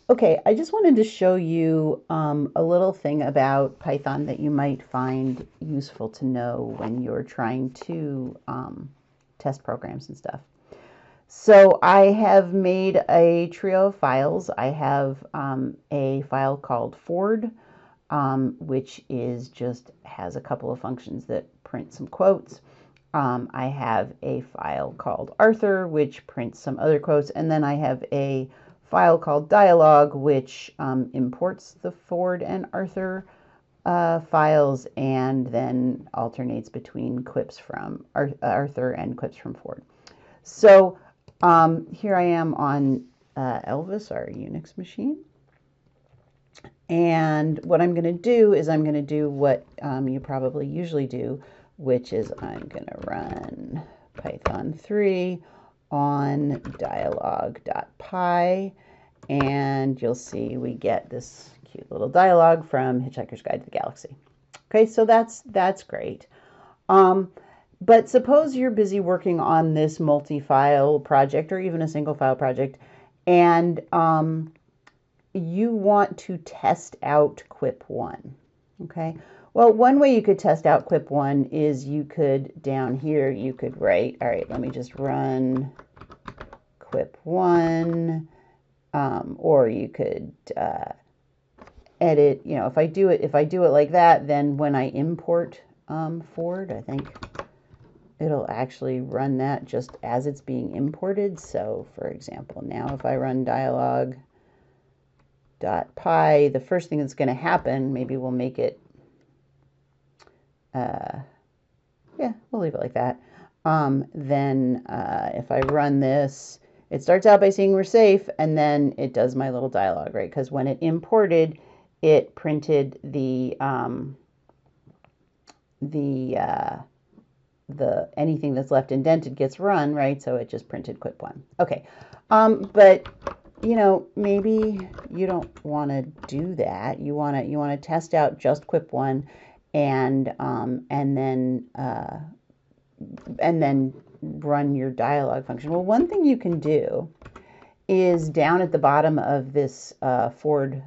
Okay, I just wanted to show you a little thing about Python that you might find useful to know when you're trying to test programs and stuff. So I have made a trio of files. I have a file called Ford, which is just has a couple of functions that print some quotes. I have a file called Arthur, which prints some other quotes, and then I have a file called dialog, which imports the Ford and Arthur files and then alternates between clips from Arthur and clips from Ford. So here I am on Elvis, our Unix machine. And what I'm going to do is I'm going to do what you probably usually do, which is I'm going to run Python 3 on dialog.py, and you'll see we get this cute little dialog from Hitchhiker's Guide to the Galaxy. Okay, so that's great. But suppose you're busy working on this multi-file project or even a single file project, and you want to test out quip1. Okay, well, one way you could test out quip1 is you could, down here, you could write, all right, let me just run quip1, or you could edit, if I do it like that, then when I import Ford, I think it'll actually run that just as it's being imported. So for example, now if I run dialog.py, the first thing that's going to happen, maybe we'll make it, yeah, we'll leave it like that. Then if I run this, it starts out by saying we're safe, and then it does my little dialog, right? Because when it imported, it printed the anything that's left indented gets run, right? So it just printed quip1. Okay, but maybe you don't want to do that. You want to test out just quip1, and then run your dialog function. Well, one thing you can do is down at the bottom of this Ford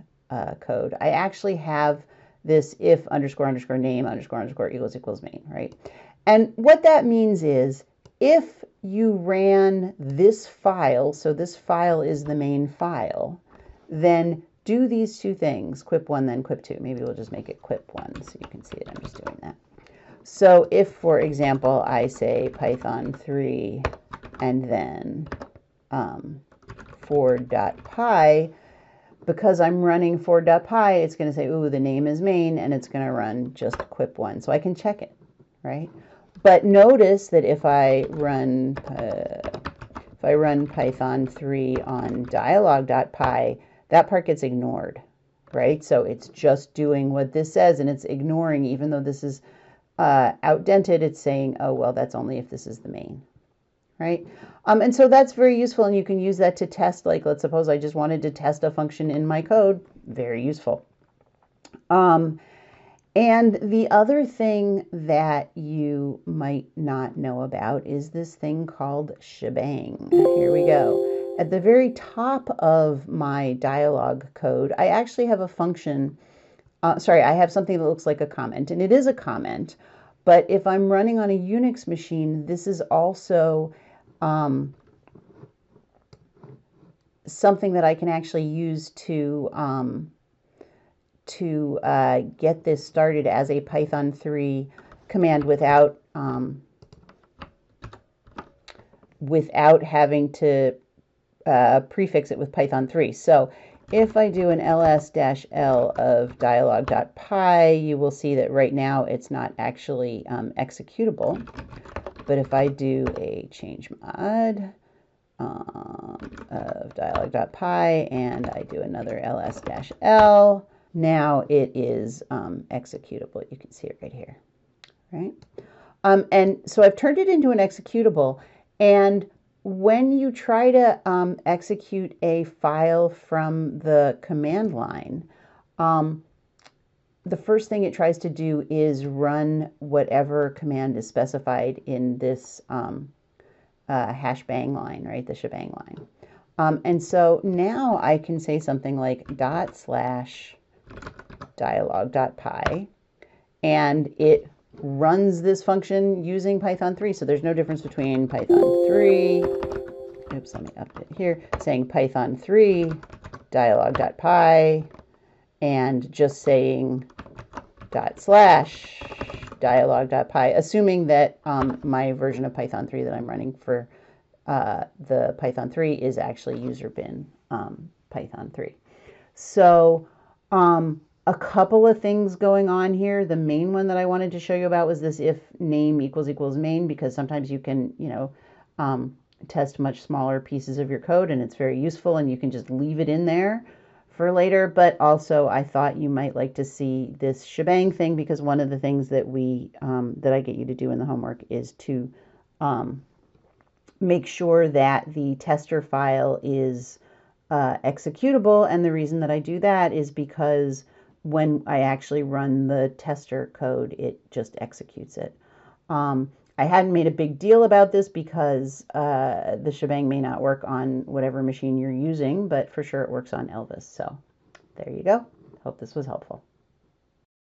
code, I actually have this if underscore underscore name underscore underscore equals main, right? And what that means is if you ran this file, so this file is the main file, then do these two things, quip1, then quip2. Maybe we'll just make it quip1 so you can see it. I'm just doing that. So if, for example, I say Python 3 and then Ford.py, because I'm running Ford.py, it's going to say, ooh, the name is main, and it's going to run just quip1. So I can check it, right? But notice that if I run Python 3 on dialog.py, that part gets ignored, right? So it's just doing what this says, and it's ignoring, even though this is outdented, it's saying, oh, well, that's only if this is the main, right? And so that's very useful, and you can use that to test, like, let's suppose I just wanted to test a function in my code. Very useful. And the other thing that you might not know about is this thing called Shebang. Here we go. At the very top of my dialog code, I actually have a function. I have something that looks like a comment, and it is a comment. But if I'm running on a Unix machine, this is also something that I can actually use to get this started as a Python 3 command without having to prefix it with Python 3. So if I do an ls-l of dialog.py, you will see that right now it's not actually executable. But if I do a change mod of dialog.py and I do another ls-l, now it is executable. You can see it right here, right? And so I've turned it into an executable, and when you try to execute a file from the command line, the first thing it tries to do is run whatever command is specified in this hash bang line, right? The shebang line. And so now I can say something like /dialog.py, and it runs this function using Python 3. So there's no difference between Python 3, oops, let me up it here, saying Python 3 dialog.py and just saying /dialog.py, assuming that my version of Python 3 that I'm running for the Python 3 is actually user bin Python 3. So a couple of things going on here. The main one that I wanted to show you about was this if name equals main, because sometimes you can, test much smaller pieces of your code and it's very useful and you can just leave it in there for later. But also I thought you might like to see this shebang thing, because one of the things that that I get you to do in the homework is to make sure that the tester file is executable. And the reason that I do that is because when I actually run the tester code, it just executes it. I hadn't made a big deal about this because the shebang may not work on whatever machine you're using, but for sure it works on Elvis. So there you go. Hope this was helpful.